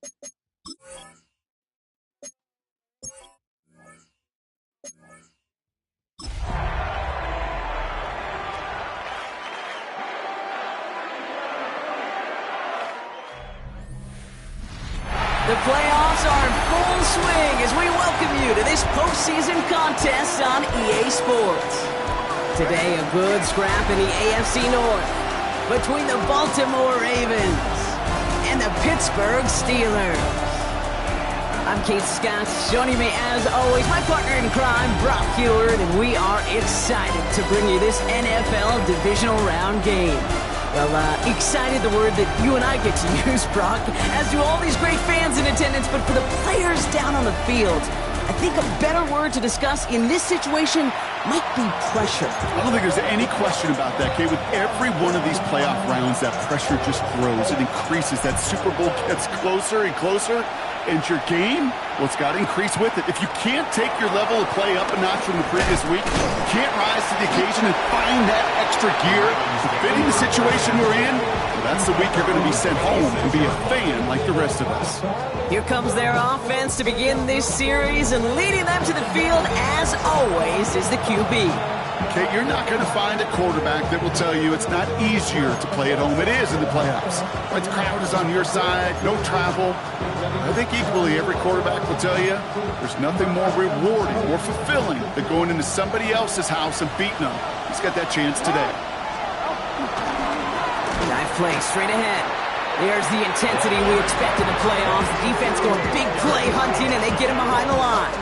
The playoffs are in full swing as we welcome you to this postseason contest on EA Sports. Today, a good scrap in the AFC North between the Baltimore Ravens and the Pittsburgh Steelers. I'm Keith Scott. Joining me, as always, my partner in crime, Brock Heward, and we are excited to bring you this NFL Divisional Round game. Well, excited, the word that you and I get to use, Brock, as do all these great fans in attendance, but for the players down on the field, I think a better word to discuss in this situation might be pressure. I don't think there's any question about that, Kate. With every one of these playoff rounds, that pressure just grows. It increases. That Super Bowl gets closer and closer. And your game, well, it's got to increase with it. If you can't take your level of play up a notch from the previous week, you can't rise to the occasion and find that extra gear to fit in the situation we're in, well, that's the week you're going to be sent home and be a fan like the rest of us. Here comes their offense to begin this series, and leading them to the field, as always, is the QB. Kate, you're not going to find a quarterback that will tell you it's not easier to play at home. It is in the playoffs. Right, the crowd is on your side, no travel. I think equally every quarterback will tell you there's nothing more rewarding, more fulfilling than going into somebody else's house and beating them. He's got that chance today. Nice play, straight ahead. There's the intensity we expect in the playoffs. The defense going big play hunting, and they get him behind the line.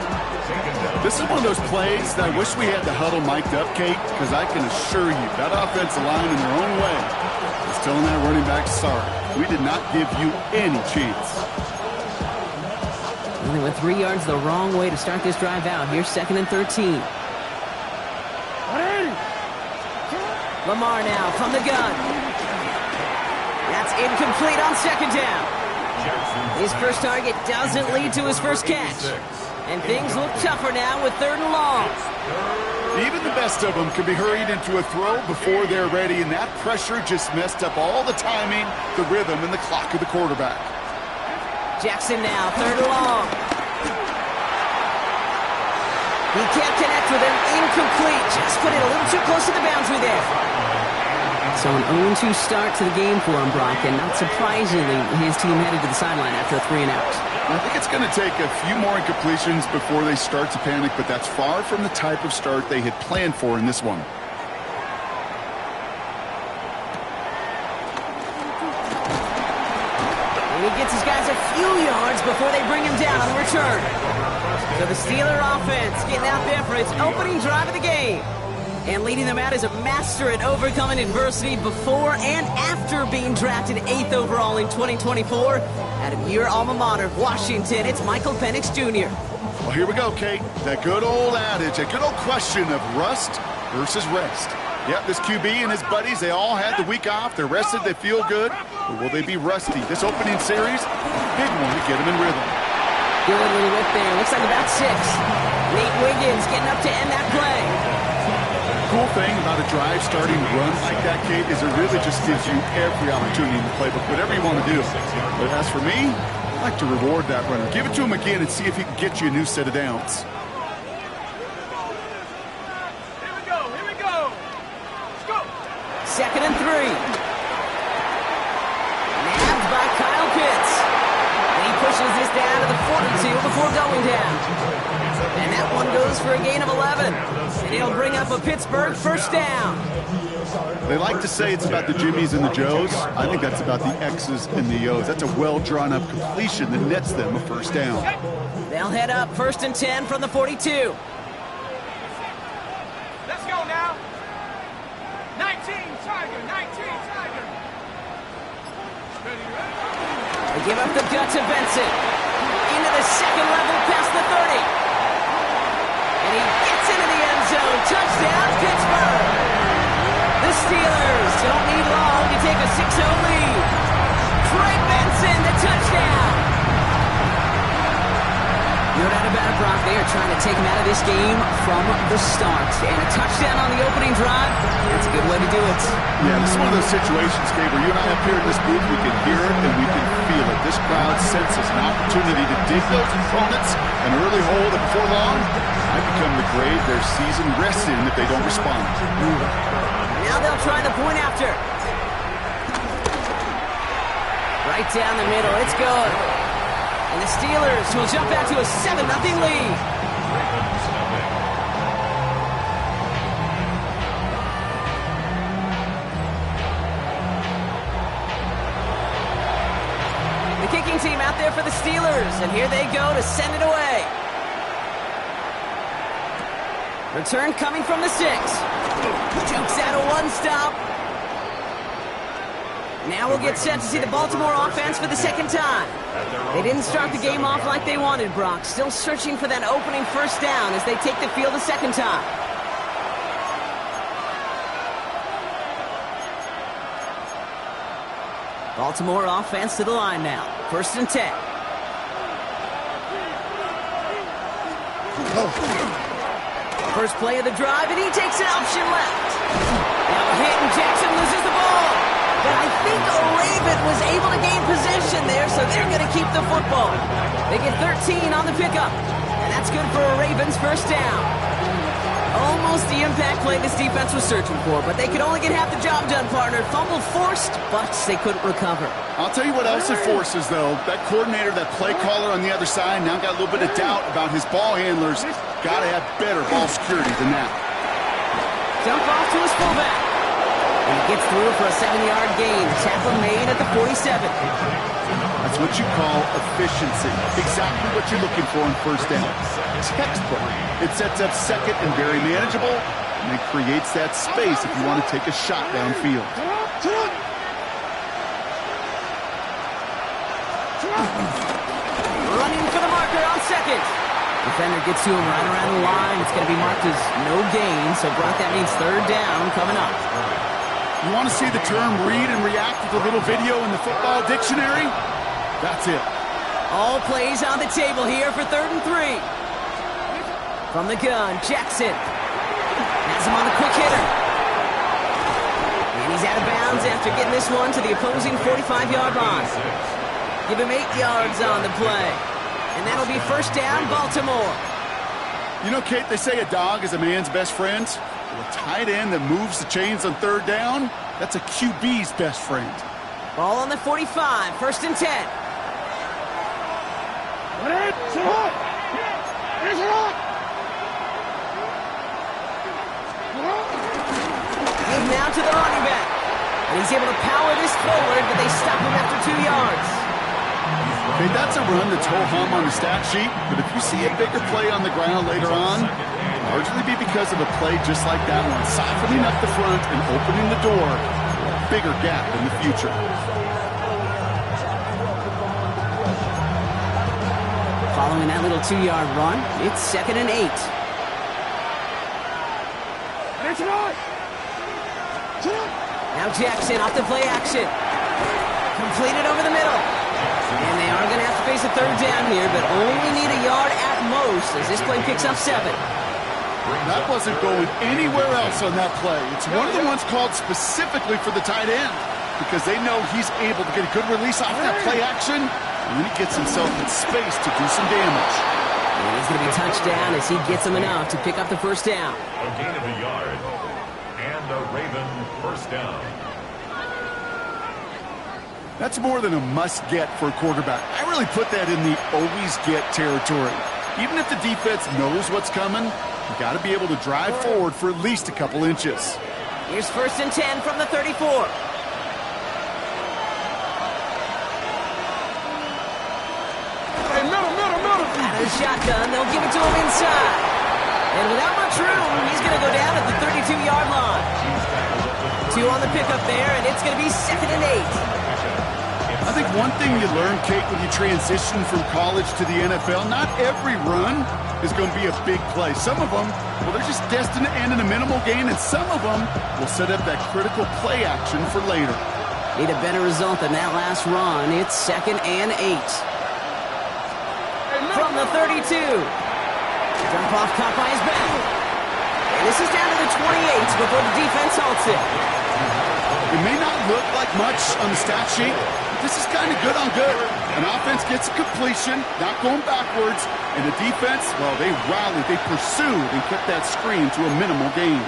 This is one of those plays that I wish we had the huddle mic'd up, Kate, because I can assure you that offensive line in their own way is telling that running back, sorry, we did not give you any chance. And they went 3 yards the wrong way to start this drive out. Here's 2nd and 13. Lamar now from the gun. That's incomplete on 2nd down. His first target doesn't lead to his first catch. And things look tougher now with 3rd and long. Even the best of them can be hurried into a throw before they're ready, and that pressure just messed up all the timing, the rhythm, and the clock of the quarterback. Jackson now, 3rd and long. He can't connect with him. Incomplete. Just put it a little too close to the boundary there. So an 0-2 start to the game for him, Brock, and not surprisingly, his team headed to the sideline after a 3-and-out. I think it's going to take a few more incompletions before they start to panic, but that's far from the type of start they had planned for in this one. And he gets his guys a few yards before they bring him down on the return. So the Steeler offense getting out there for its opening drive of the game. And leading them out is a master at overcoming adversity before and after being drafted 8th overall in 2024 out of your alma mater, Washington. It's Michael Penix Jr. Well, here we go, Kate. That good old adage, a good old question of rust versus rest. Yep, this QB and his buddies, they all had the week off. They're rested, they feel good. Or will they be rusty? This opening series, a big one to get them in rhythm. Good little whip there. Looks like about 6. Nate Wiggins getting up to end that play. Cool thing about a drive starting run like that, Kate, is it really just gives you every opportunity in the playbook, whatever you want to do. But as for me, I like to reward that runner. Give it to him again and see if he can get you a new set of downs. Here we go. Let's go. 2nd and 3. Nabbed by Kyle Pitts. And he pushes this down to the 42 before going down. And that one goes for a gain of 11. And it'll bring up a Pittsburgh first down. They like to say it's about the Jimmies and the Joes. I think that's about the X's and the O's. That's a well-drawn-up completion that nets them a first down. They'll head up 1st and 10 from the 42. Let's go now. 19 Tiger. They give up the gut to Benson. Into the 2nd level past the 30. And he gets into the end zone. Touchdown, Pittsburgh. The Steelers don't need long to take a 6-0 lead. Trey Benson, the touchdown. No doubt about it, Brock. They are trying to take him out of this game from the start. And a touchdown on the opening drive, that's a good way to do it. Yeah, this is one of those situations, Gabe, where you and I up here in this booth, we can hear it and we can feel it. This crowd senses an opportunity to dig those opponents an early hole that before long might become the grave their season rests in if they don't respond. Now they'll try the point after. Right down the middle. It's good. And the Steelers will jump out to a 7-0 lead. The kicking team out there for the Steelers, and here they go to send it away. Return coming from the 6. Jukes out a one-stop. Now we'll get set to see the Baltimore offense for the second time. They didn't start the game off like they wanted, Brock. Still searching for that opening first down as they take the field a second time. Baltimore offense to the line now. 1st and 10. First play of the drive, and he takes an option left. Now a hit, and Jackson loses the ball. But I think a Raven was able to gain possession there, so they're going to keep the football. They get 13 on the pickup, and that's good for a Ravens first down. Almost the impact play this defense was searching for, but they could only get half the job done, partner. Fumble forced, but they couldn't recover. I'll tell you what else it forces, though. That coordinator, that play caller on the other side, now got a little bit of doubt about his ball handlers. Got to have better ball security than that. Dump off to his fullback. And he gets through for a 7-yard gain. Tackle made at the 47. That's what you call efficiency. Exactly what you're looking for on first down. Textbook. It sets up second and very manageable, and it creates that space if you want to take a shot downfield. Running for the marker on second. Defender gets to him right around the line. It's going to be marked as no gain, so Brock, that means third down coming up. You want to see the term read and react with a little video in the football dictionary? That's it. All plays on the table here for 3rd and 3. From the gun, Jackson has him on the quick hitter. And he's out of bounds after getting this one to the opposing 45-yard line. Give him 8 yards on the play. And that'll be first down, Baltimore. You know, Kate, they say a dog is a man's best friend. A tight end that moves the chains on third down, that's a QB's best friend. Ball on the 45, 1st and 10. Move now to the running back. And he's able to power this forward, but they stop him after 2 yards. Okay, that's a run that's ho-hum on the stat sheet, but if you see a bigger play on the ground later on, largely be because of a play just like that one, softening up the front and opening the door for a bigger gap in the future. Following that little 2-yard run, it's 2nd and 8. Now Jackson off the play action. Completed over the middle. And they are going to have to face a third down here, but only need a yard at most as this play picks up 7. That wasn't going anywhere else on that play. It's one of the ones called specifically for the tight end because they know he's able to get a good release off that play action, and then he gets himself in space to do some damage. And he's going to be touchdown as he gets him enough to pick up the first down. A gain of a yard and a Raven first down. That's more than a must-get for a quarterback. I really put that in the always-get territory. Even if the defense knows what's coming, you got to be able to drive forward for at least a couple inches. Here's 1st and 10 from the 34. Hey, middle. Out of the shotgun, they'll give it to him inside. And without much room, he's going to go down at the 32-yard line. 2 on the pickup there, and it's going to be 2nd and 8. I think one thing you learn, Kate, when you transition from college to the NFL, not every run is going to be a big play. Some of them, well, they're just destined to end in a minimal gain, and some of them will set up that critical play action for later. Need a better result than that last run. It's 2nd and 8. From from the 32. Jump off caught by his back. And this is down to the 28 before the defense halts it. It may not look like much on the stat sheet, but this is kind of good on good. An offense gets a completion, not going backwards, and the defense, well, they rallied, they pursued, and kept that screen to a minimal gain.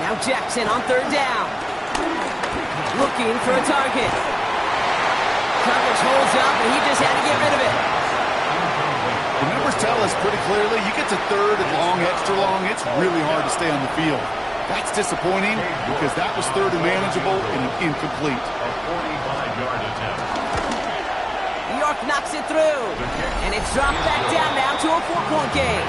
Now Jackson on third down. Looking for a target. Coverage holds up, and he just had to get rid of it. The numbers tell us pretty clearly, you get to third and long, extra long, it's really hard to stay on the field. That's disappointing because that was third and manageable and incomplete. A 45-yard attempt. New York knocks it through, and it's dropped back down now to a 4-point game.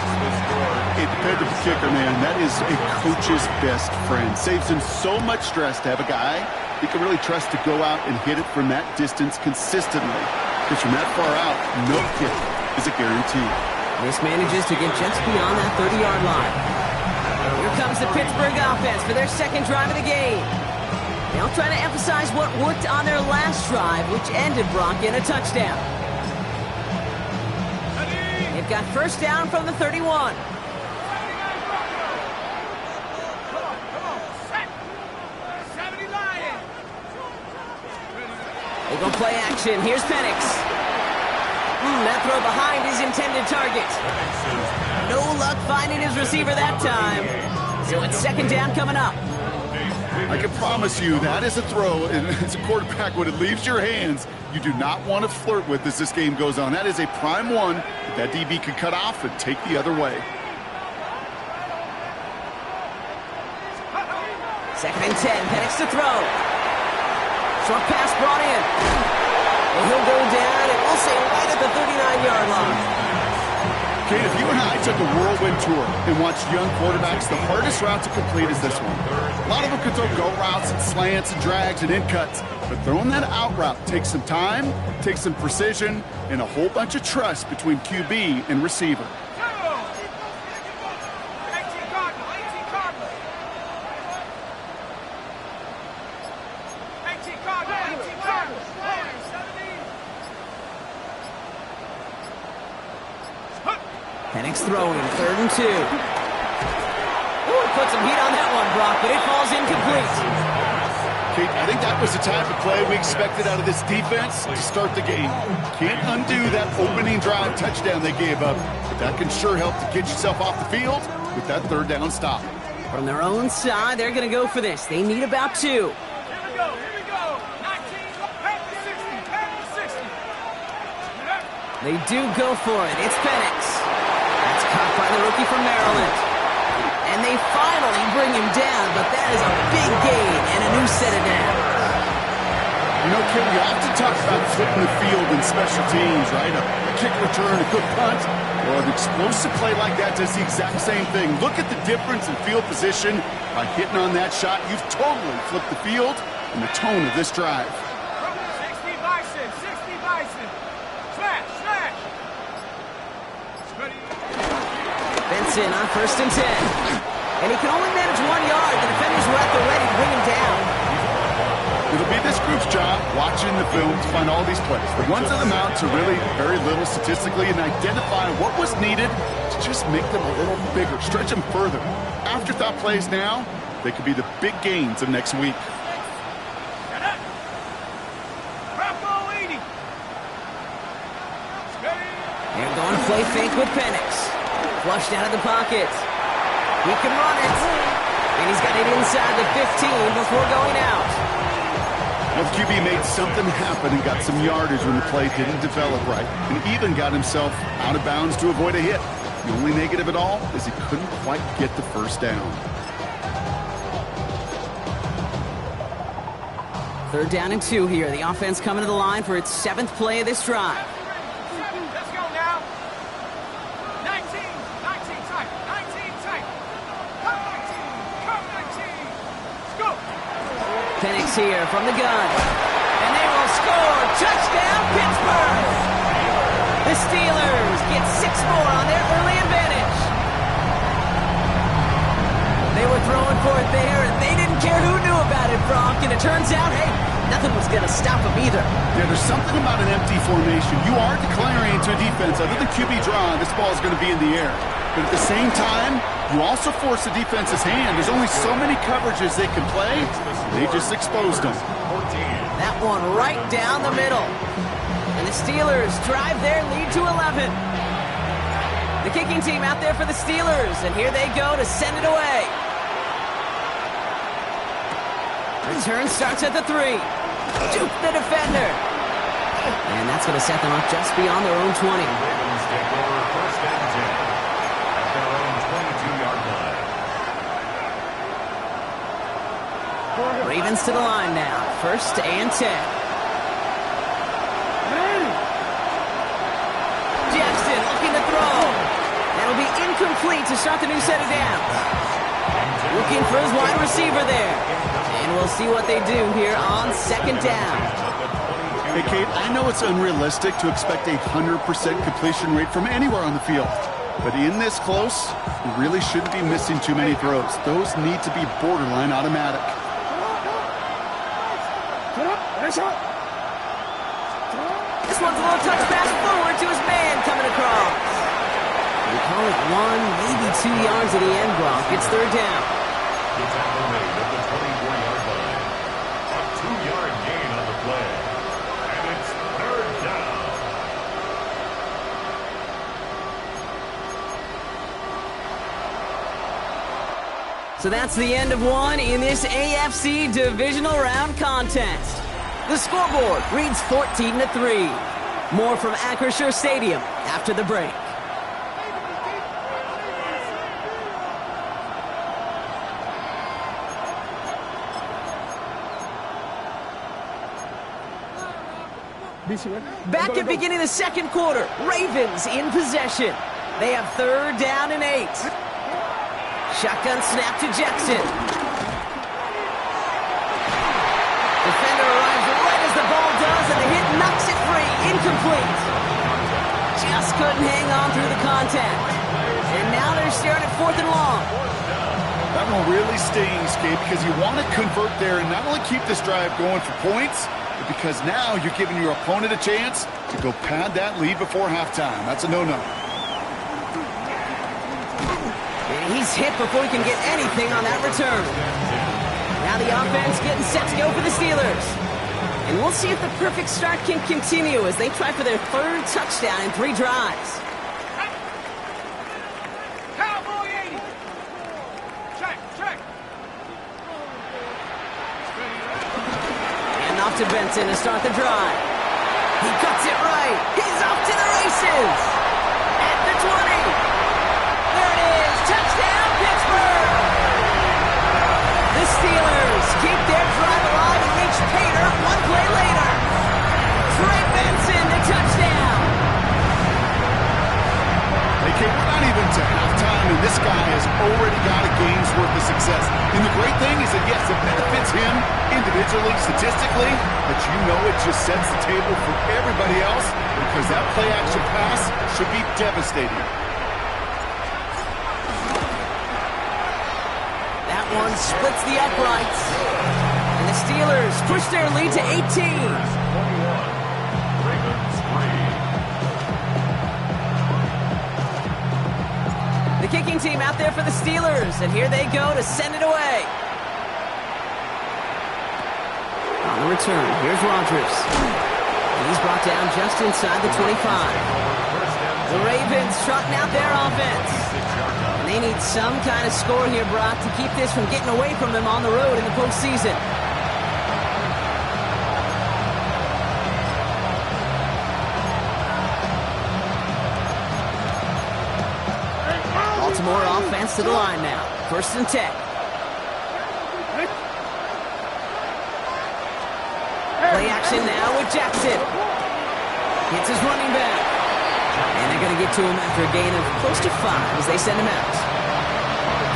A dependable kicker, man, that is a coach's best friend. Saves him so much stress to have a guy he can really trust to go out and hit it from that distance consistently. Because from that far out, no kick is a guarantee. This manages to get just beyond that 30-yard line. Here comes the Pittsburgh offense for their second drive of the game. They'll try to emphasize what worked on their last drive, which ended Brock in a touchdown. They've got first down from the 31. They go play action. Here's Penix. That throw behind his intended target. No luck finding his receiver that time. So it's second down coming up. I can promise you that is a throw, and as a quarterback, when it leaves your hands, you do not want to flirt with as this game goes on. That is a prime one that DB could cut off and take the other way. Second and 10. Penix to throw. Short pass brought in. And he'll go down, and we'll say right at the 39-yard line. Kate, if you and I took a whirlwind tour and watched young quarterbacks, the hardest route to complete is this one. A lot of them can throw go routes and slants and drags and in cuts, but throwing that out route takes some time, takes some precision, and a whole bunch of trust between QB and receiver. Penix throwing, third and 2. Ooh, put some heat on that one, Brock, but it falls incomplete. Kate, I think that was the type of play we expected out of this defense to start the game. Can't undo that opening drive touchdown they gave up, but that can sure help to get yourself off the field with that third down stop. From their own side, they're going to go for this. They need about 2. Here we go, here we go. 19, head to 60, head to 60. They do go for it. It's Penix. That's caught by the rookie from Maryland. And they finally bring him down, but that is a big gain and a new set of downs. You know, Kim, we often talk about flipping the field in special teams, right? A kick return, a good punt. Well, an explosive play like that does the exact same thing. Look at the difference in field position. By hitting on that shot, you've totally flipped the field and the tone of this drive. 60 Bison, 60 Bison. Slash, slash. Ready. Benson on first and 10. And he can only manage 1 yard. The defenders were at the ready to bring him down. It'll be this group's job watching the film to find all these plays. The ones that amount to really very little statistically and identify what was needed to just make them a little bigger, stretch them further. Afterthought plays now, they could be the big gains of next week. Bravo 80. They're going to play fake with Penix. Flushed out of the pocket. He can run it. And he's got it inside the 15 before going out. Well, the QB made something happen and got some yardage when the play didn't develop right, and even got himself out of bounds to avoid a hit. The only negative at all is he couldn't quite get the first down. Third down and 2 here. The offense coming to the line for its 7th play of this drive. Let's go now. 19 tight, 19 tight. Come 19. Let's go. Penix here from the gun. And they will score. Touchdown, Pittsburgh! The Steelers get 6 more on their early advantage. They were throwing for it there, and they didn't care who knew about it. Gronk, and it turns out, hey, nothing was going to stop him either. Yeah, there's something about an empty formation. You are declaring to a defense, other than QB draw, this ball is going to be in the air. But at the same time, you also force the defense's hand. There's only so many coverages they can play. They just exposed them. That one right down the middle. And the Steelers drive their lead to 11. The kicking team out there for the Steelers, and here they go to send it away. Return starts at the 3. Juke the defender. And that's going to set them up just beyond their own 20. Ravens take over first and 10 at their own 22-yard line. Ravens to the line now. First and 10. Jackson looking to throw. That'll be incomplete to start the new set of downs. Looking for his wide receiver there. And we'll see what they do here on second down. Hey, Kate, I know it's unrealistic to expect a 100% completion rate from anywhere on the field. But in this close, you really shouldn't be missing too many throws. Those need to be borderline automatic. This one's a little touch pass forward to his man coming across. We call it 1, maybe 2 yards at the end, Gronk. It's third down. The tackle made at the 24-yard line. A 2-yard gain on the play. And it's third down. So that's the end of one in this AFC divisional round contest. The scoreboard reads 14-3. More from Acrisure Stadium after the break. Back at beginning of the second quarter, Ravens in possession. They have third down and 8. Shotgun snap to Jackson. Defender arrives right as the ball does, and the hit knocks it free. Incomplete. Just couldn't hang on through the contact. And now they're staring at 4th and long. That one really stings, Kate, because you want to convert there and not only keep this drive going for points, but because now you're giving your opponent a chance to go pad that lead before halftime. That's a no-no. And he's hit before he can get anything on that return. Now the offense getting set to go for the Steelers. And we'll see if the perfect start can continue as they try for their 3rd touchdown in 3 drives. Cowboy 80. Check. And off to Benson to start the drive. He cuts it right. He's off to the races. At the 20. There it is. Touchdown, Pittsburgh. The Steelers keep their drive alive and reach pay dirt 1 play later. Trey Benson, the touchdown. Hey, Kate, we're not even to halftime, and this guy has already got a game's worth of success. And the great thing is that, yes, it benefits him individually, statistically, but you know it just sets the table for everybody else because that play-action pass should be devastating. That one splits the uprights. And the Steelers push their lead to 18. 21. Ravens 3. The kicking team out there for the Steelers, and here they go to send it away. On the return, here's Rodgers. He's brought down just inside the 25. The Ravens trotting out their offense. And they need some kind of score here, Brock, to keep this from getting away from them on the road in the postseason. Baltimore offense to the line now. 1st and 10. Play action now with Jackson. Hits his running back. And they're going to get to him after a gain of close to 5 as they send him out.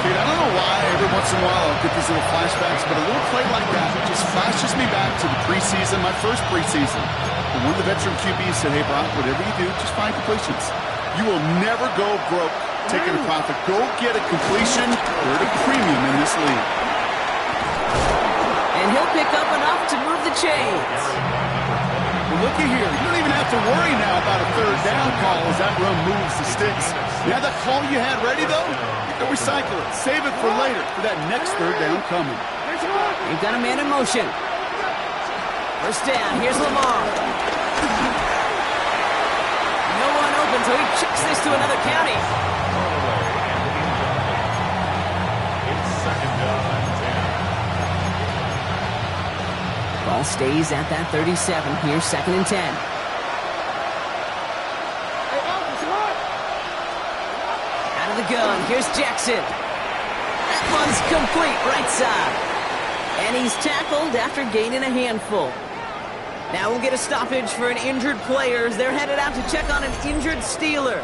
Dude, I don't know why every once in a while I'll get these little flashbacks, but a little play like that just flashes me back to the preseason, my first preseason. And one of the veteran QBs said, hey, Brock, whatever you do, just find completions. You will never go broke taking a profit. Go get a completion. We're at a premium in this league. And And he'll pick up enough to move the chains. Well, looky here. You don't even have to worry now about a third down call as that run moves the sticks. You have that call you had ready, though? You can recycle it. Save it for later for that next third down coming. They've got a man in motion. First down. Here's Lamar. No one open, so he chucks this to another county. It's second down and 10. Ball stays at that 37. Here's second and 10. Out of the gun. Here's Jackson. That one's complete right side. And he's tackled after gaining a handful. Now we'll get a stoppage for an injured player as they're headed out to check on an injured Steeler.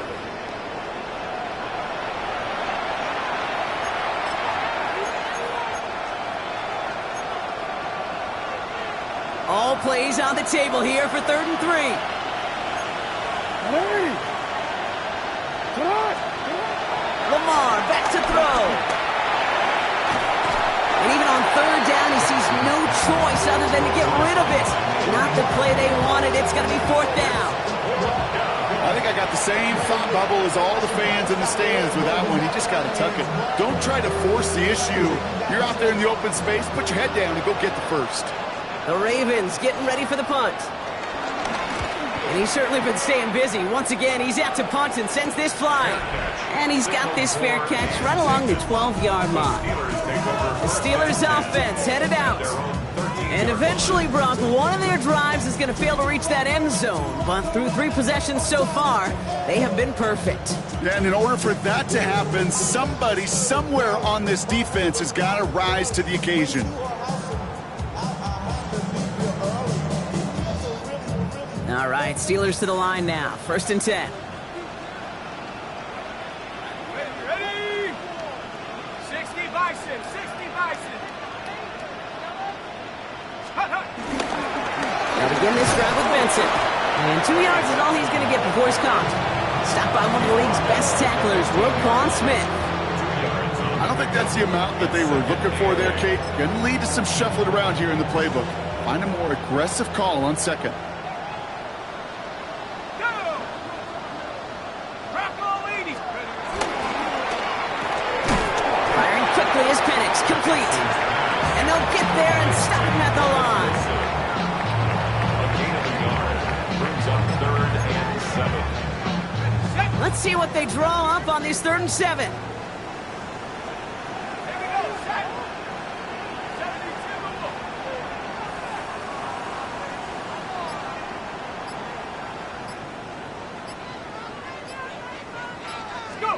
All plays on the table here for 3rd and 3. Lamar back to throw. And even on 3rd down, he sees no choice other than to get rid of it. Not the play they wanted. It's going to be 4th down. I think I got the same thought bubble as all the fans in the stands with that one. You just got to tuck it. Don't try to force the issue. You're out there in the open space. Put your head down and go get the first. The Ravens getting ready for the punt. And he's certainly been staying busy. Once again, he's out to punt and sends this flying. And he's got this fair catch right along the 12-yard line. The Steelers offense headed out. And eventually, Brock, one of their drives is going to fail to reach that end zone. But through 3 possessions so far, they have been perfect. Yeah, and in order for that to happen, somebody somewhere on this defense has got to rise to the occasion. All right, Steelers to the line now. 1st and 10. Ready? 60 Bison, 60 Bison. Now begin this drive with Benson. And 2 yards is all he's going to get before he's caught. Stopped by one of the league's best tacklers, Roquan Smith. I don't think that's the amount that they were looking for there, Kate. Going to lead to some shuffling around here in the playbook. Find a more aggressive call on 2nd. Complete. And they'll get there and stop him at the line. A gain of a yard brings up 3rd and 7. Let's see what they draw up on these 3rd and 7. Here we go, set. 72. Let's go.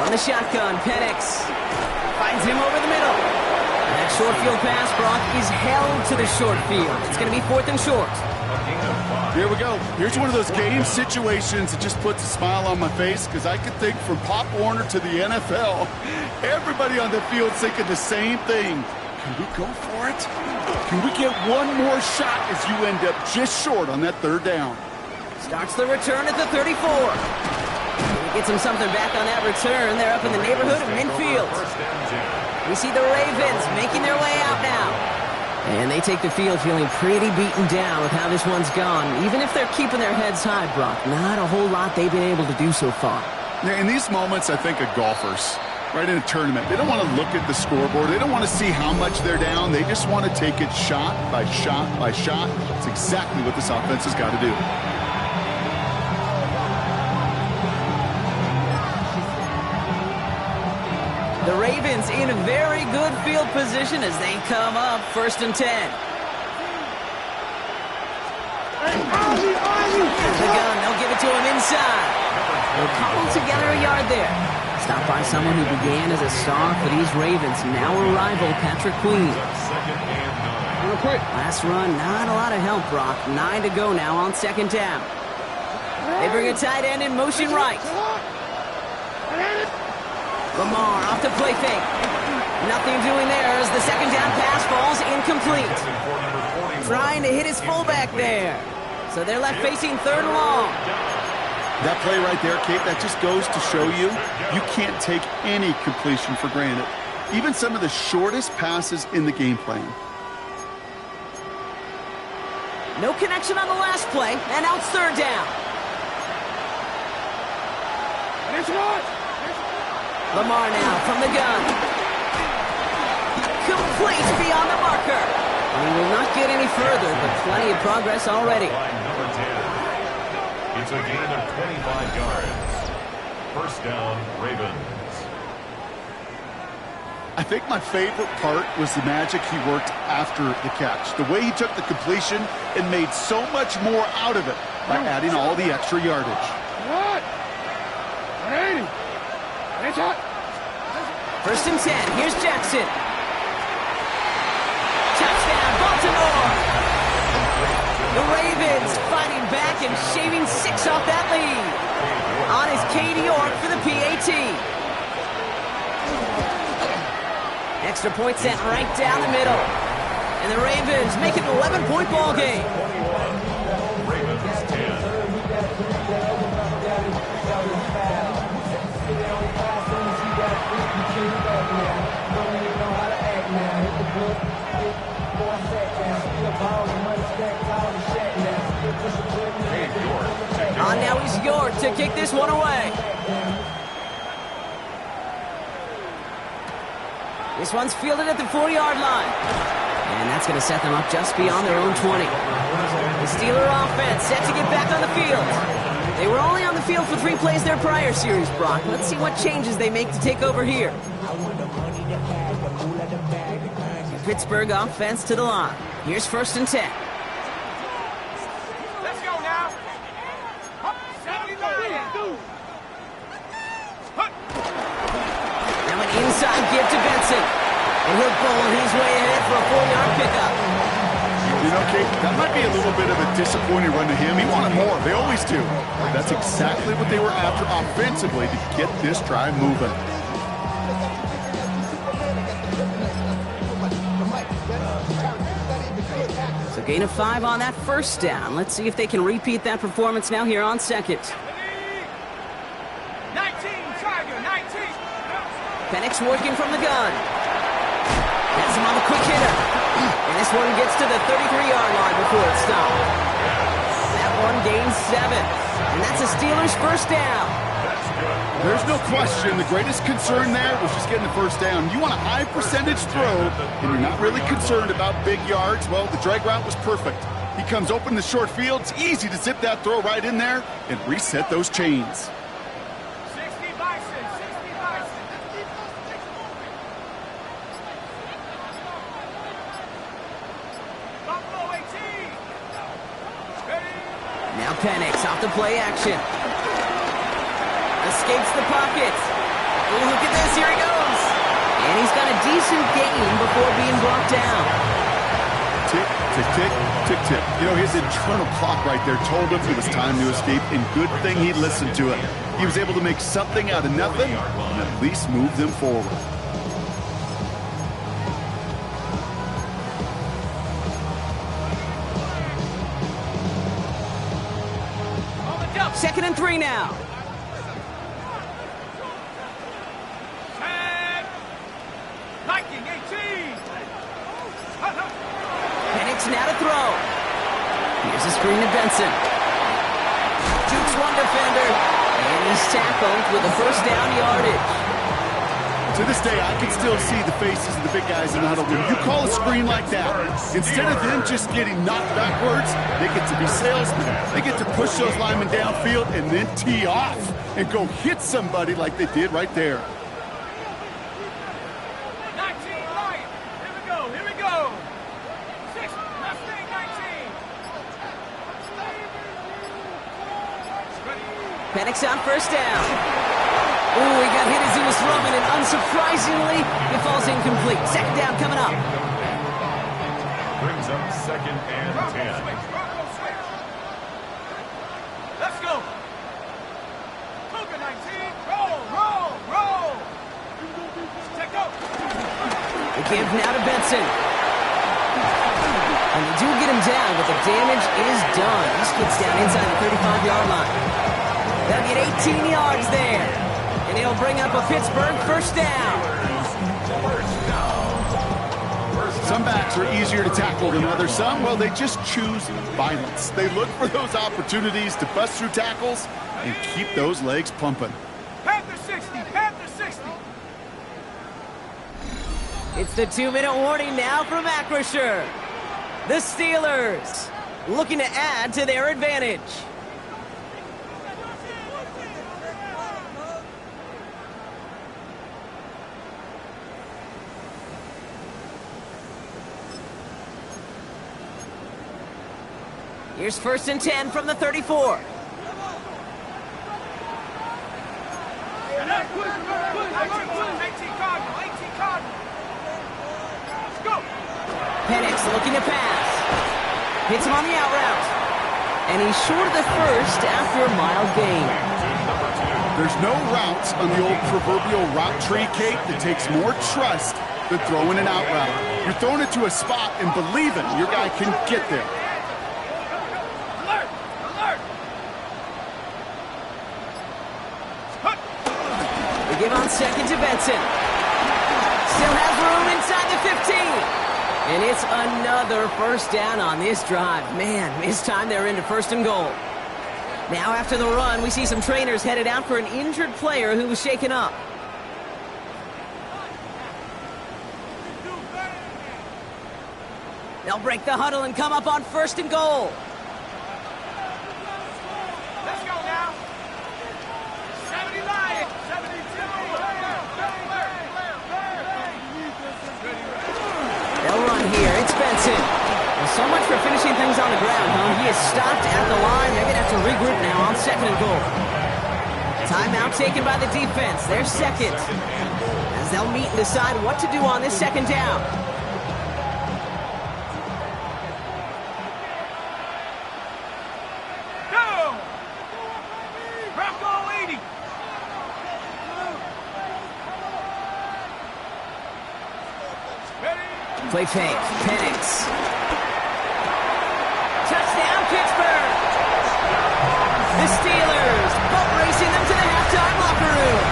On the shotgun, Penix finds him over the middle. And that short field pass, Brock, is held to the short field. It's going to be 4th and short. Here we go. Here's one of those game situations that just puts a smile on my face because I could think from Pop Warner to the NFL, everybody on the field thinking the same thing. Can we go for it? Can we get one more shot as you end up just short on that 3rd down? Starts the return at the 34. He gets him something back on that return. They're up in the neighborhood of midfield. We see the Ravens making their way out now. And they take the field feeling pretty beaten down with how this one's gone. Even if they're keeping their heads high, Brock, not a whole lot they've been able to do so far. Yeah, in these moments, I think of golfers, right, in a tournament. They don't want to look at the scoreboard. They don't want to see how much they're down. They just want to take it shot by shot by shot. It's exactly what this offense has got to do. The Ravens in a very good field position as they come up 1st and 10. Here's the gun. They'll give it to him inside. They'll cobble together a yard there. Stopped by someone who began as a star for these Ravens, now a rival, Patrick Queen. Last run, not a lot of help, Brock. 9 to go now on 2nd down. They bring a tight end in motion right. Lamar off to play fake. Nothing doing there as the 2nd down pass falls incomplete. Trying to hit his fullback there. So they're left facing 3rd and long. That play right there, Kate, that just goes to show you can't take any completion for granted. Even some of the shortest passes in the game plan. No connection on the last play, and now it's third down. Lamar now from the gun. Complete beyond the marker. And he will not get any further, but plenty of progress already. Number 10. It's a gain of 25 yards. First down, Ravens. I think my favorite part was the magic he worked after the catch. The way he took the completion and made so much more out of it by adding all the extra yardage. First and 10. Here's Jackson. Touchdown, Baltimore. The Ravens fighting back and shaving 6 off that lead. On is Katie York for the PAT. Extra point sent right down the middle. And the Ravens make it an 11-point ball game. Ravens 10. On now is York to kick this one away. This one's fielded at the 40-yard line. And that's going to set them up just beyond their own 20. The Steeler offense set to get back on the field. They were only on the field for 3 plays their prior series, Brock. Let's see what changes they make to take over here. The Pittsburgh offense to the line. Here's first and 10. Let's go now. 79. Now an inside give to Benson. And he'll bowl his way ahead for a 4-yard pickup. You know, Kate, that might be a little bit of a disappointing run to him. He wanted more. They always do. That's exactly what they were after offensively to get this drive moving. So gain of 5 on that first down. Let's see if they can repeat that performance now here on second. 19, Tiger, 19. Penix working from the gun. Has him on the quick hitter. And this one gets to the 33-yard line before it's stopped. That one gains 7. And that's a Steelers first down. There's no question the greatest concern there was just getting the first down. You want a high percentage throw, and you're not really concerned about big yards. Well, the drag route was perfect. He comes open the short field. It's easy to zip that throw right in there and reset those chains. 60 Bison, 60 Bison. Buffalo 18. Ready? Now Penix off the play action. Escapes the pocket. Oh, look at this. Here he goes. And he's got a decent gain before being brought down. Tick, tick, tick, tick, tick. You know, his internal clock right there told him it was time to escape, and good thing he listened to it. He was able to make something out of nothing and at least move them forward. On the jump. 2nd and 3 now. Tag. Viking 18. Penix now to throw. Here's a screen to Benson. Jukes one defender. And he's tackled with a first down yardage. To this day, I can still see the faces of the big guys in the huddle. When you call a screen like that, instead of them just getting knocked backwards, they get to be salesmen. They get to push those linemen downfield and then tee off and go hit somebody like they did right there. 19 Lion. Here we go, here we go. 6, Mustang 19. Ready? Penix on first down. Ooh, he got hit as he was throwing, and unsurprisingly, it falls incomplete. 2nd down coming up. Brings up 2nd and 10. Bronco switch. Let's go. Cougar 19. Roll, roll, roll. Check go. The give now to Benson. And they do get him down, but the damage is done. This gets down inside the 35-yard line. They'll get 18 yards there. And it'll bring up a Pittsburgh first down. Some backs are easier to tackle than others. Some, well, they just choose violence. They look for those opportunities to bust through tackles and keep those legs pumping. Panther 60, Panther 60. It's the 2-minute warning now from Acrisure. The Steelers looking to add to their advantage. Here's 1st and 10 from the 34. 18 Cardinal, 18 Cardinal. Let's go. Penix looking to pass. Hits him on the out route. And he's short of the first after a mild gain. There's no routes on the old proverbial route tree, Kate, that takes more trust than throwing an out route. You're throwing it to a spot and believing your guy can get there. Alert, alert. They give on 2nd to Benson. Still has room inside the 15. And it's another 1st down on this drive. Man, this time they're into 1st and goal. Now after the run, we see some trainers headed out for an injured player who was shaken up. They'll break the huddle and come up on 1st and goal. Let's go now. 70 Lions, 72. They'll run here. It's Benson. Well, so much for finishing things on the ground, huh? He is stopped at the line. They're going to have to regroup now on 2nd and goal. Timeout taken by the defense. They're 2nd. As they'll meet and decide what to do on this 2nd down. Go. Bronco 80. Ready? Play fake. Penix. Touchdown, Pittsburgh! The Steelers boat racing them to the halftime locker room.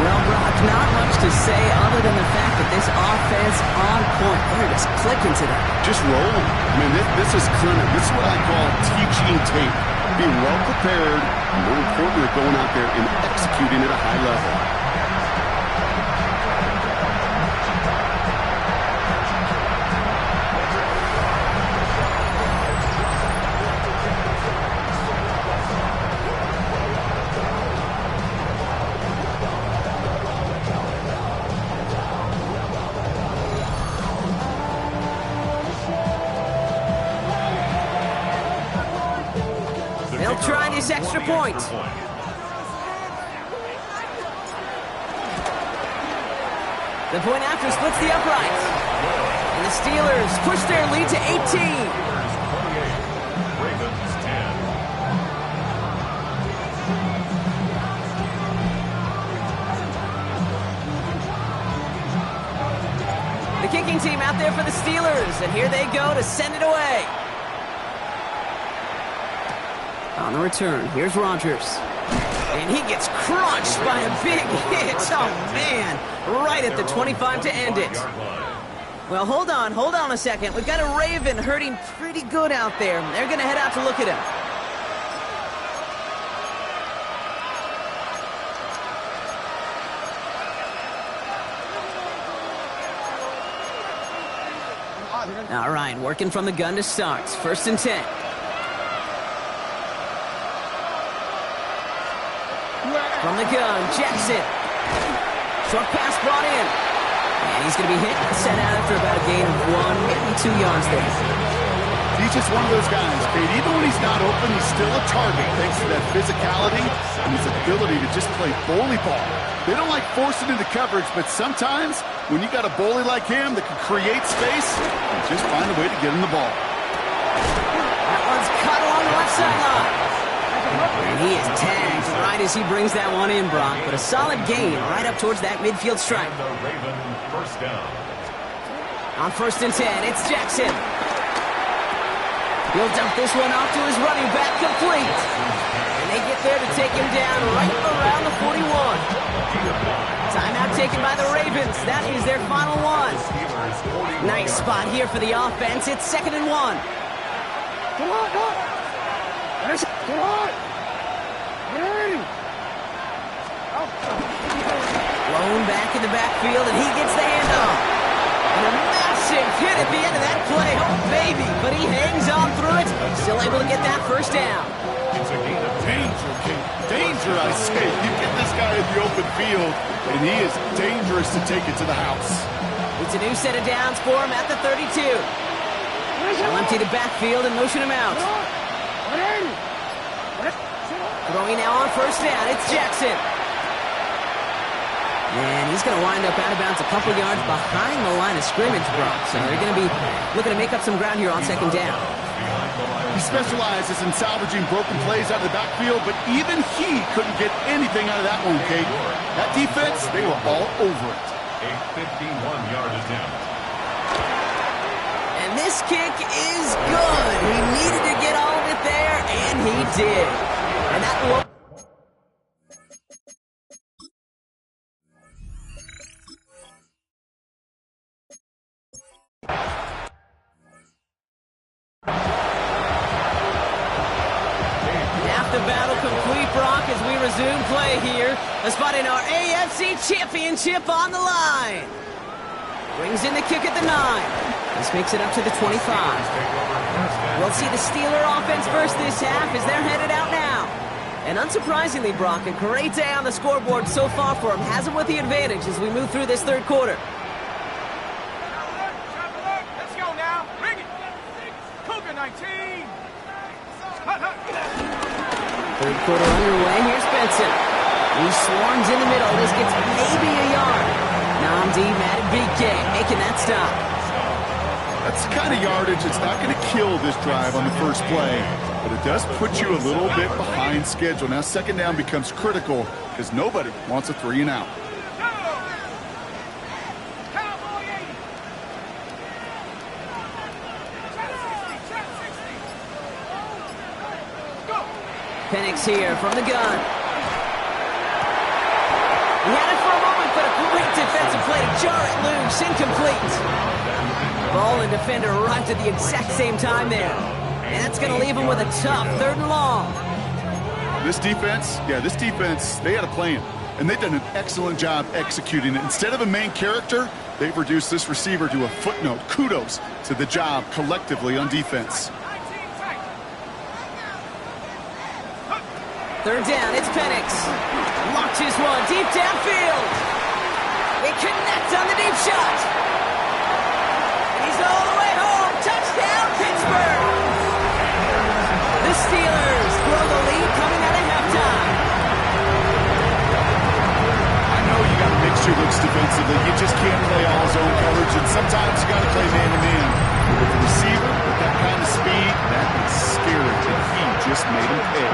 Well, Brock, not much to say other than the fact that this offense on point. They're just clicking today. Just rolling. I mean, this is clinic. This is what I call teaching tape. Being well prepared, and more importantly, going out there and executing at a high level. They'll try this extra point. The point after splits the uprights. And the Steelers push their lead to 18. Ravens 10. The kicking team out there for the Steelers, and here they go to send it away. On the return, here's Rodgers. And he gets crunched by a big hit. Oh, man. Right at the 25 to end it. Well, hold on a second. We've got a Raven hurting pretty good out there. They're going to head out to look at him. All right, working from the gun to start. 1st and 10. From the gun, Jackson. Short pass brought in. And he's going to be hit and sent out after about a gain of 1, maybe 2 yards there. He's just one of those guys, Kate. Even when he's not open, he's still a target thanks to that physicality and his ability to just play bully ball. They don't like forcing into coverage, but sometimes when you got a bully like him that can create space, you just find a way to get him the ball. That one's cut along the left sideline. And he is tagged right as he brings that one in, Brock. But a solid gain right up towards that midfield stripe. The Raven 1st down. On 1st and 10, it's Jackson. He'll dump this one off to his running back, complete. And they get there to take him down right around the 41. Timeout taken by the Ravens. That is their final here for the offense. It's 2nd and 1. Come on, come on. Come on. Blown back in the backfield, and he gets the handoff. And a massive hit at the end of that play. Oh, baby. But he hangs on through it. Still able to get that first down. It's a gain of Danger, King. Danger, I say. You get this guy in the open field, and he is dangerous to take it to the house. It's a new set of downs for him at the 32. They'll empty the backfield and motion him out. Throwing now on first down. It's Jackson. And he's going to wind up out of bounds a couple yards behind the line of scrimmage, Brock. So they're going to be looking to make up some ground here on 2nd down. He specializes in salvaging broken plays out of the backfield, but even he couldn't get anything out of that one, Kate. That defense, they were all over it. A 51-yard attempt. And this kick is good. He needed to get all of it there, and he did. And that will... Half the battle complete, Brock, as we resume play here. A spot in our AFC Championship on the line. Brings in the kick at the 9. This makes it up to the 25. We'll see the Steeler offense first this half as they're headed out now. And unsurprisingly, Brock, a great day on the scoreboard so far for him. Has him with the advantage as we move through this 3rd quarter. Let's go now. Bring it. Cougar 19. 3rd quarter underway. Here's Benson. He swarms in the middle. This gets maybe a yard. Namdi Madden BK making that stop. That's the kind of yardage that's not going to kill this drive on the first play, but it does put you a little bit behind schedule. Now 2nd down becomes critical because nobody wants a 3 and out. Penix here from the gun. He had it for a moment, but a great defensive play to jar it loose. Incomplete. Ball and defender arrived at the exact same time there. And that's going to leave him with a tough 3rd and long. This defense, they had a plan. And they've done an excellent job executing it. Instead of a main character, they've reduced this receiver to a footnote. Kudos to the job collectively on defense. 3rd down, it's Penix. Launches one deep downfield. They connect on the deep shot. And he's all the way home. Touchdown, Pittsburgh. The Steelers grow the lead coming out of halftime. I know you got to mix your looks defensively. You just can't play all zone coverage, and sometimes you got to play man-to-man. With the receiver, with that kind of speed, that is scary, and he just made him pay.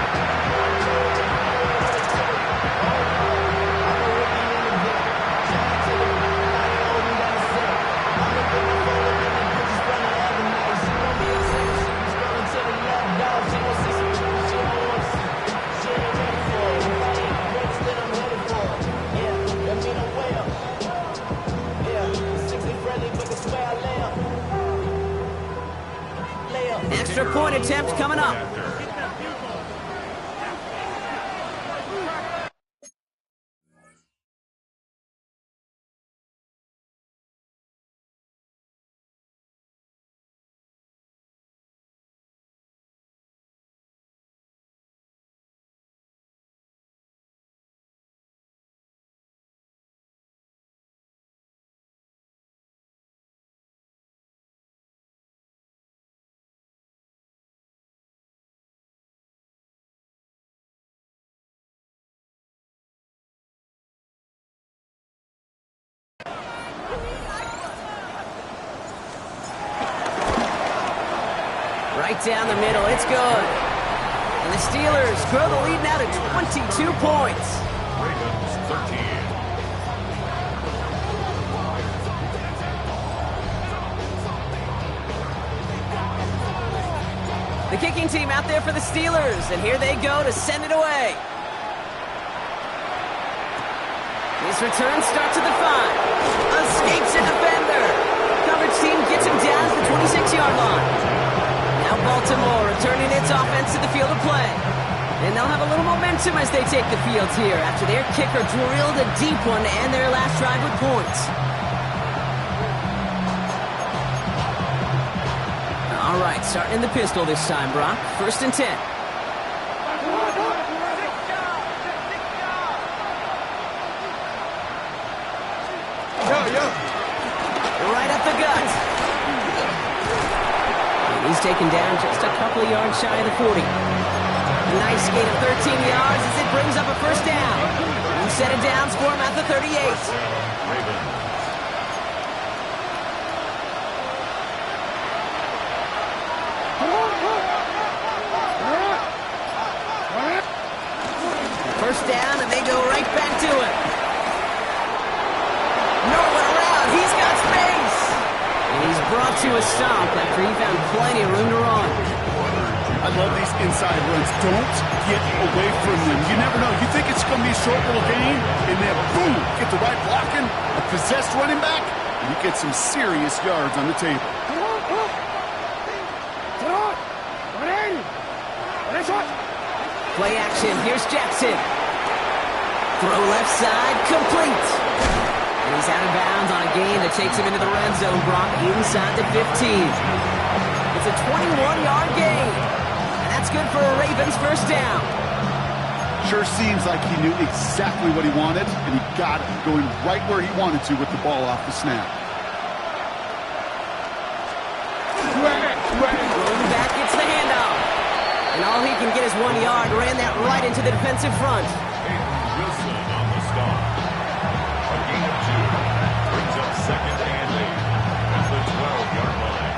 Extra point attempt coming up. Right down the middle, it's good. And the Steelers grow the lead now to 22 points. Ravens 13. The kicking team out there for the Steelers, and here they go to send it away. His return starts at the 5. Escapes a defender. Coverage team gets him down to the 26-yard line. Now Baltimore returning its offense to the field of play. And they'll have a little momentum as they take the field here after their kicker drilled a deep one and their last drive with points. All right, starting in the pistol this time, Brock. 1st and 10. Right up the gut. And he's taken down just a couple of yards shy of the 40. A nice gain of 13 yards as it brings up a 1st down. And set it down for him at the 38. First down, and they go right back to it. Nowhere around. He's got space. And he's brought to a stop after he found plenty of room to run. I love these inside runs. Don't get away from them. You never know. You think it's going to be a short little gain, and then boom, get the right blocking, a possessed running back, and you get some serious yards on the table. Play action. Here's Jackson. Throw left side, complete. And he's out of bounds on a gain that takes him into the red zone, Brock, inside the 15. It's a 21-yard gain. And that's good for a Ravens 1st down. Sure seems like he knew exactly what he wanted, and he got it, going right where he wanted to with the ball off the snap. Rolling back, gets the handoff. And all he can get is 1 yard. Ran that right into the defensive front. Wilson on the stop. A gain of 2. Brings up 2nd and 8 at the 12-yard line.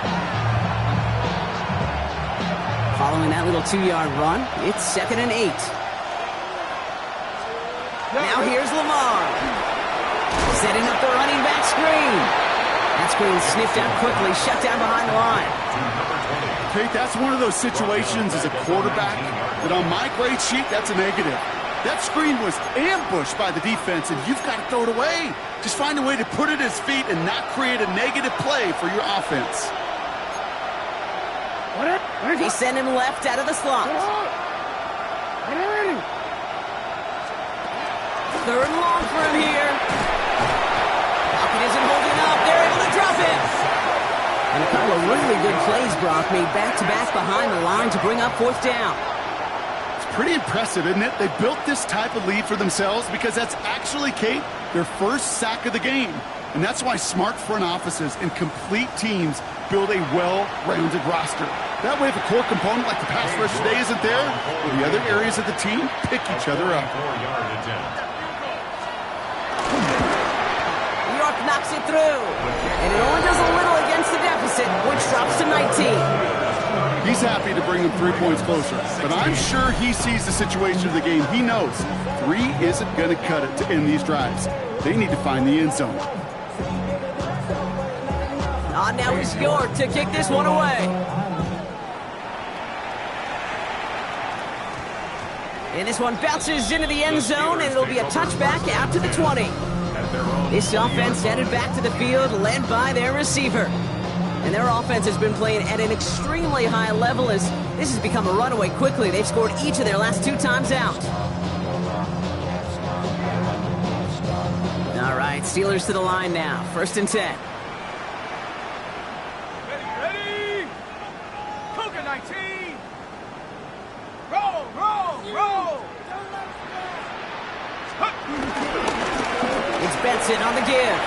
Following that little 2-yard run, it's 2nd and 8. Now here's Lamar. Setting up the running back screen. That screen sniffed out quickly, shut down behind the line. Okay, that's one of those situations as a quarterback that on my grade sheet, that's a negative. That screen was ambushed by the defense, and you've got to throw it away. Just find a way to put it at his feet and not create a negative play for your offense. He sent him left out of the slot. 3rd and long for him here. Falcon isn't holding up. They're able to drop it. And a couple of really good plays, Brock, made back-to-back behind the line to bring up 4th down. It's pretty impressive, isn't it? They built this type of lead for themselves because that's actually, Kate, their 1st sack of the game. And that's why smart front offices and complete teams build a well-rounded roster. That way, if a core component like the pass rush today isn't there, well, the other areas of the team pick each other up. 4-yard attempt. New York knocks it through. And it only does a little against the deficit, which drops to 19. He's happy to bring them 3 points closer, but I'm sure he sees the situation of the game. He knows 3 isn't going to cut it to end these drives. They need to find the end zone. Now it's York to kick this one away. And this one bounces into the end zone, and it'll be a touchback out to the 20. This offense headed back to the field, led by their receiver. And their offense has been playing at an extremely high level as this has become a runaway quickly. They've scored each of their last 2 times out. All right, Steelers to the line now. 1st and 10. Ready? Cougar 19. Roll, roll, roll. It's Benson on the give.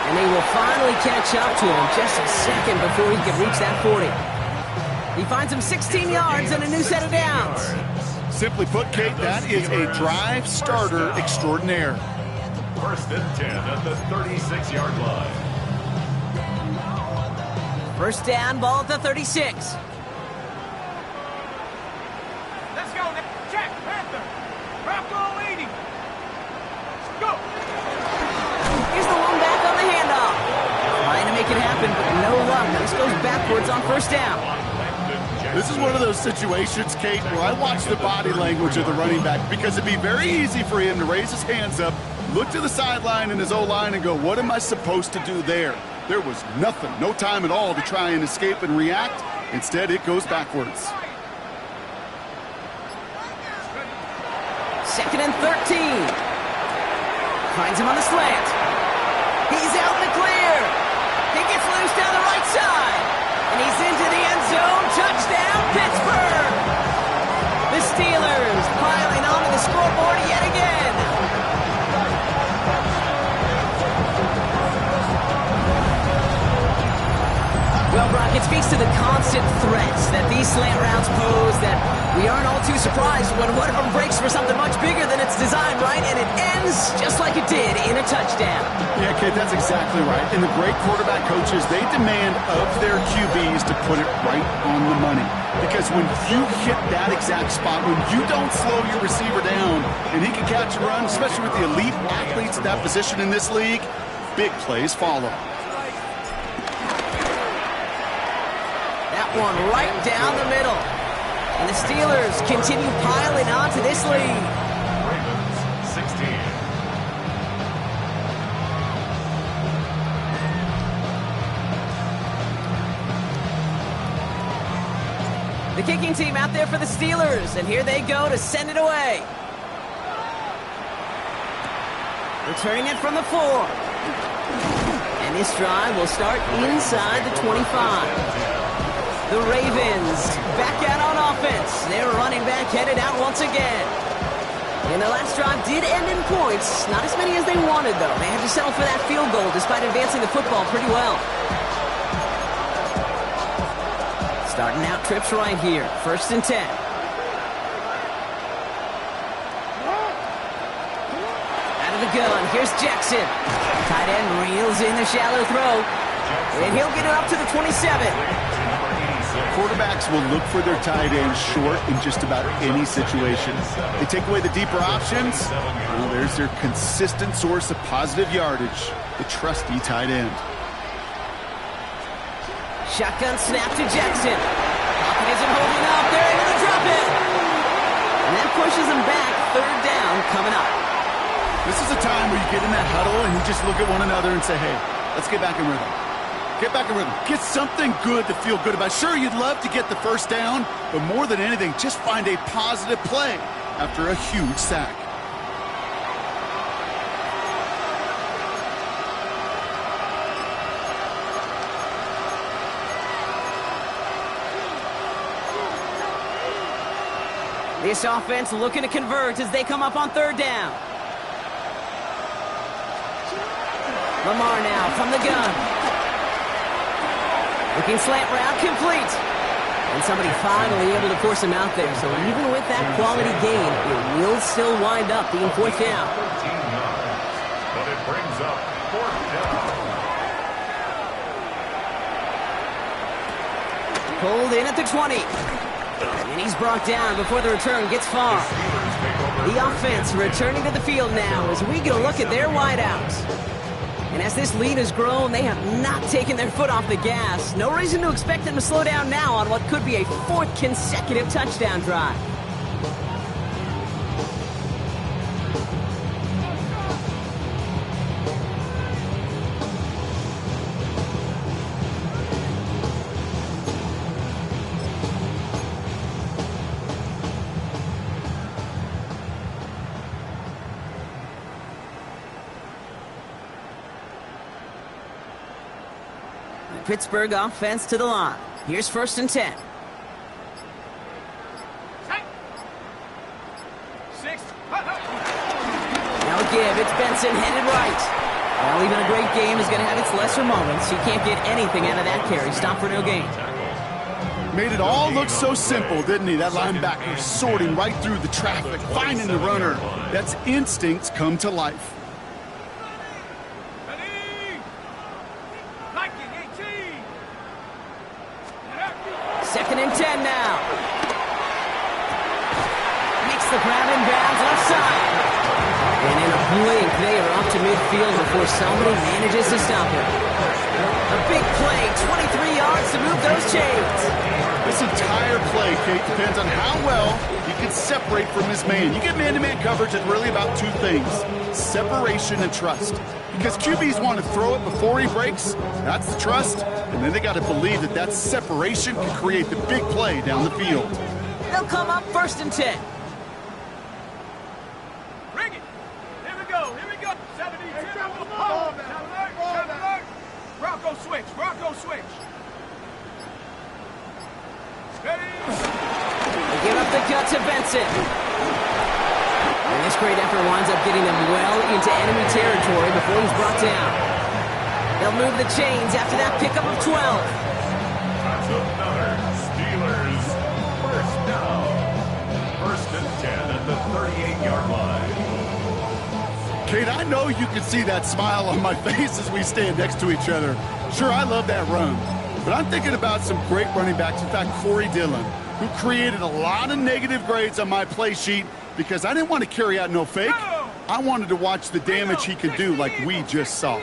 And they will finally catch up to him just a second before he can reach that 40. He finds him 16 yards and a new set of downs. Simply put, Kate, that is a drive starter extraordinaire. 1st and 10 at the 36-yard line. 1st down, ball at the 36. Let's go. Jack Panther. Drop goal 80. Go. Here's the one back on the handoff. Trying to make it happen, but no luck. This goes backwards on 1st down. This is one of those situations, Kate, where I watch the body language of the running back because it'd be very easy for him to raise his hands up, look to the sideline in his O-line and go, what am I supposed to do there? There was nothing, no time at all to try and escape and react. Instead, it goes backwards. 2nd and 13. Finds him on the slant. He's out in the clear. He gets loose down the right side. And he's into the end zone. Touchdown, Pittsburgh. The Steelers piling onto the scoreboard yet again. Well, Brock, it speaks to the constant threats that these slant routes pose that we aren't all too surprised when one of them breaks for something much bigger than it's designed, right? And it ends just like it did in a touchdown. Yeah, kid, that's exactly right. And the great quarterback coaches, they demand of their QBs to put it right on the money. Because when you hit that exact spot, when you don't slow your receiver down and he can catch a run, especially with the elite athletes at that position in this league, big plays follow. That one right down the middle. And the Steelers continue piling on to this lead. Ravens 16. The kicking team out there for the Steelers, and here they go to send it away. Returning it from the 4. And this drive will start inside the 25. The Ravens back out on offense. Their running back headed out once again. And the last drive did end in points. Not as many as they wanted, though. They had to settle for that field goal despite advancing the football pretty well. Starting out trips right here. 1st and 10. Out of the gun. Here's Jackson. Tight end reels in the shallow throw. And he'll get it up to the 27. Quarterbacks will look for their tight end short in just about any situation. They take away the deeper options. Well, there's their consistent source of positive yardage, the trusty tight end. Shotgun snap to Jackson. Pocket isn't holding up. They're able to drop it. And that pushes them back. 3rd down coming up. This is a time where you get in that huddle and you just look at one another and say, hey, let's get back in rhythm. Get back in rhythm. Get something good to feel good about. Sure, you'd love to get the 1st down, but more than anything, just find a positive play after a huge sack. This offense looking to convert as they come up on 3rd down. Lamar now from the gun. Looking slant route complete. And somebody finally able to force him out there. So even with that quality gain, it will still wind up being 4th down. 13 yards, but it brings up 4th down. Pulled in at the 20. And he's brought down before the return gets far. The offense returning to the field now as we get a look at their wideouts. And as this lead has grown, they have not taken their foot off the gas. No reason to expect them to slow down now on what could be a 4th consecutive touchdown drive. Pittsburgh offense to the line. Here's 1st and 10. 6. Now a give. It's Benson headed right. Well, even a great game is going to have its lesser moments. You can't get anything out of that carry. Stop for no gain. Made it all look so simple, didn't he? That linebacker sorting right through the traffic, finding the runner. That's instincts come to life. 2nd and 10 now. Makes the grab in bounds left side. And in a blink, they are up to midfield before somebody manages to stop him. A big play, 23 yards to move those chains. This entire play, Kate, depends on how well you can separate from his man. You get man-to-man coverage, it's really about two things: separation and trust. Because QBs want to throw it before he breaks. That's the trust. And then they got to believe that that separation can create the big play down the field. They'll come up 1st and 10. Bring it. Here we go. 72. Oh, alert. Bronco switch. Ready. They give up the gut to Benson. And this great effort winds up getting them well into enemy territory before he's brought down. They'll move the chains after that pickup of 12. That's another Steelers first down. 1st and 10 at the 38-yard line. Kate, I know you can see that smile on my face as we stand next to each other. Sure, I love that run. But I'm thinking about some great running backs. In fact, Corey Dillon, who created a lot of negative grades on my play sheet because I didn't want to carry out no fake. I wanted to watch the damage he could do like we just saw. On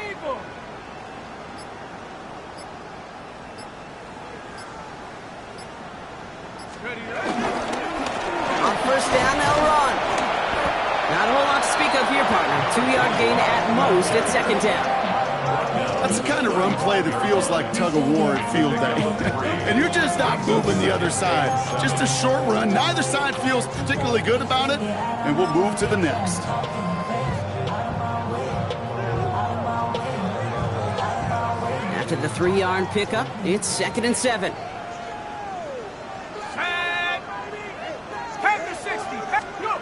1st down, they'll run. Not a whole lot to speak of here, partner. 2-yard gain at most at 2nd down. That's the kind of run play that feels like tug-of-war at field day. And you're just not moving the other side. Just a short run. Neither side feels particularly good about it, and we'll move to the next. After the 3-yard pickup, it's 2nd and 7. Set. Head to 60. Go.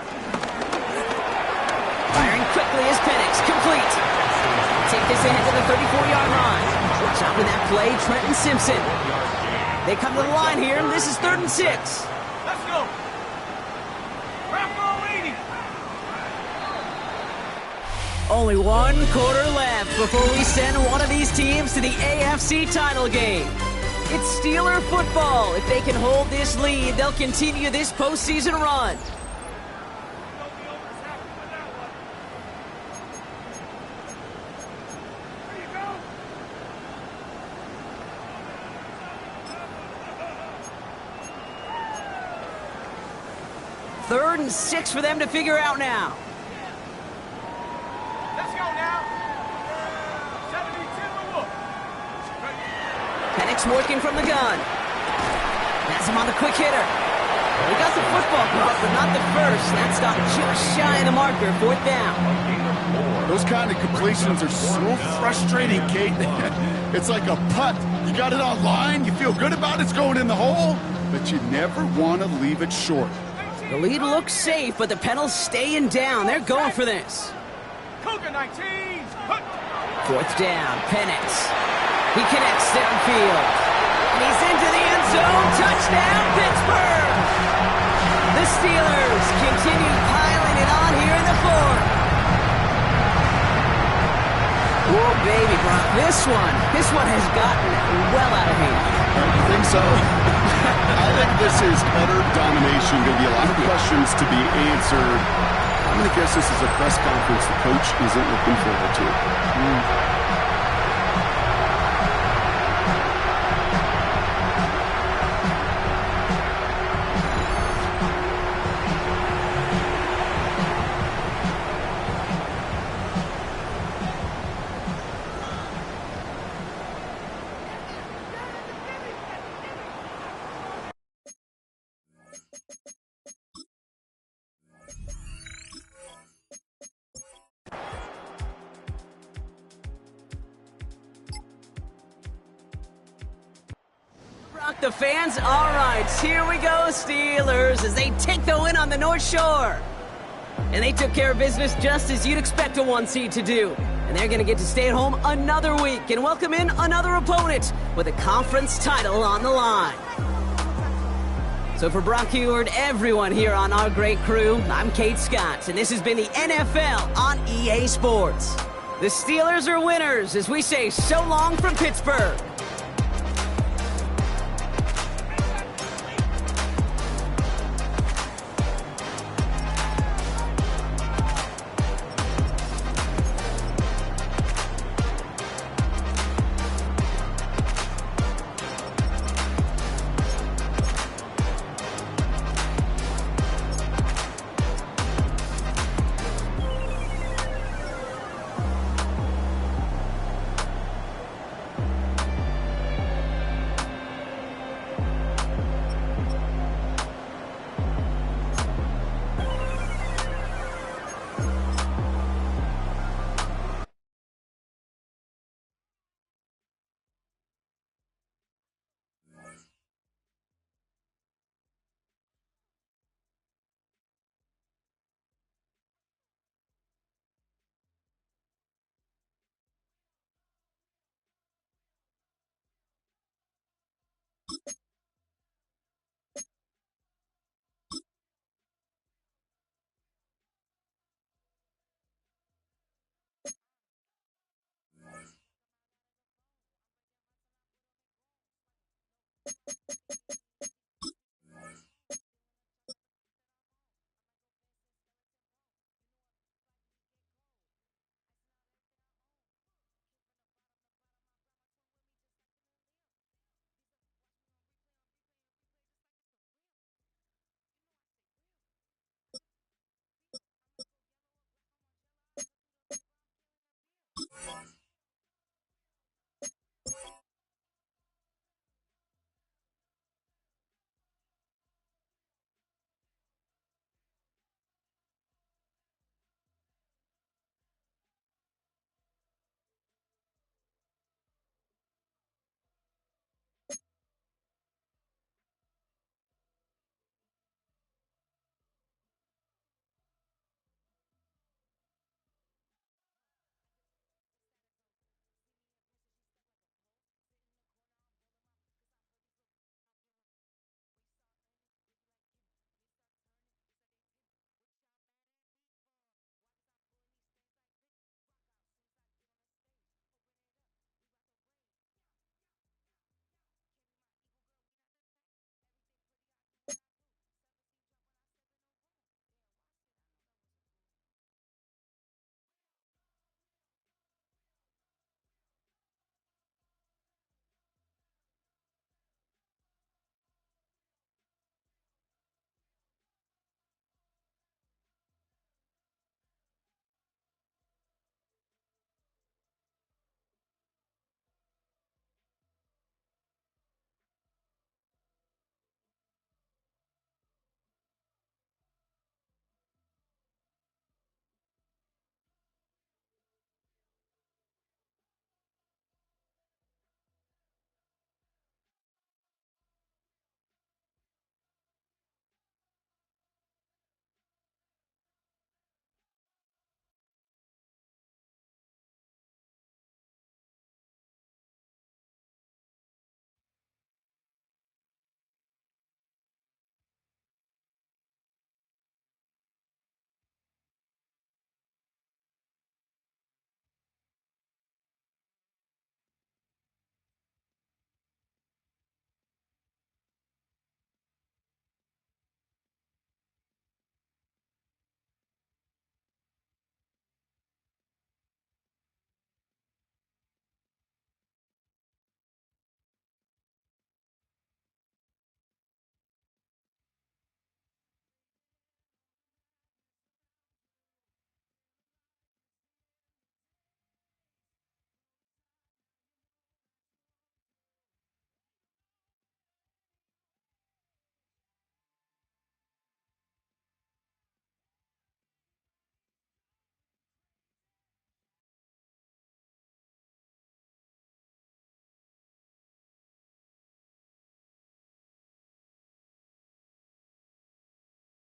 Firing quickly is Penix, complete. Take this ahead to the 34-yard line. Stopping that play, Trenton Simpson. They come to the line here, and this is 3rd and 6. Let's go. Bronco 80. Only 1 quarter left before we send one of these teams to the AFC title game. It's Steeler football. If they can hold this lead, they'll continue this postseason run. Third and 6 for them to figure out now. Let's go now. 72 look. Penix working from the gun. That's him on the quick hitter. He got the football caught, but not the first. That stopped just shy of the marker, 4th down. Those kind of completions are so frustrating, Kate. It's like a putt. You got it on line, you feel good about it's going in the hole, but you never want to leave it short. The lead looks safe, but the pedals staying down. They're going for this. Cougar 19. 4th down, Penix. He connects downfield. And he's into the end zone. Touchdown, Pittsburgh! The Steelers continue piling it on here in the 4th. Oh, baby, Brock, this one has gotten well out of hand. You think so? I think this is utter domination. Going to be a lot of questions to be answered. I'm going to guess this is a press conference the coach isn't looking forward to. Rock the fans. All right, here we go, Steelers, as they take the win on the North Shore. And they took care of business just as you'd expect a 1 seed to do. And they're going to get to stay at home another week and welcome in another opponent with a conference title on the line. So for Brock Heward, everyone here on our great crew, I'm Kate Scott, and this has been the NFL on EA Sports. The Steelers are winners as we say so long from Pittsburgh.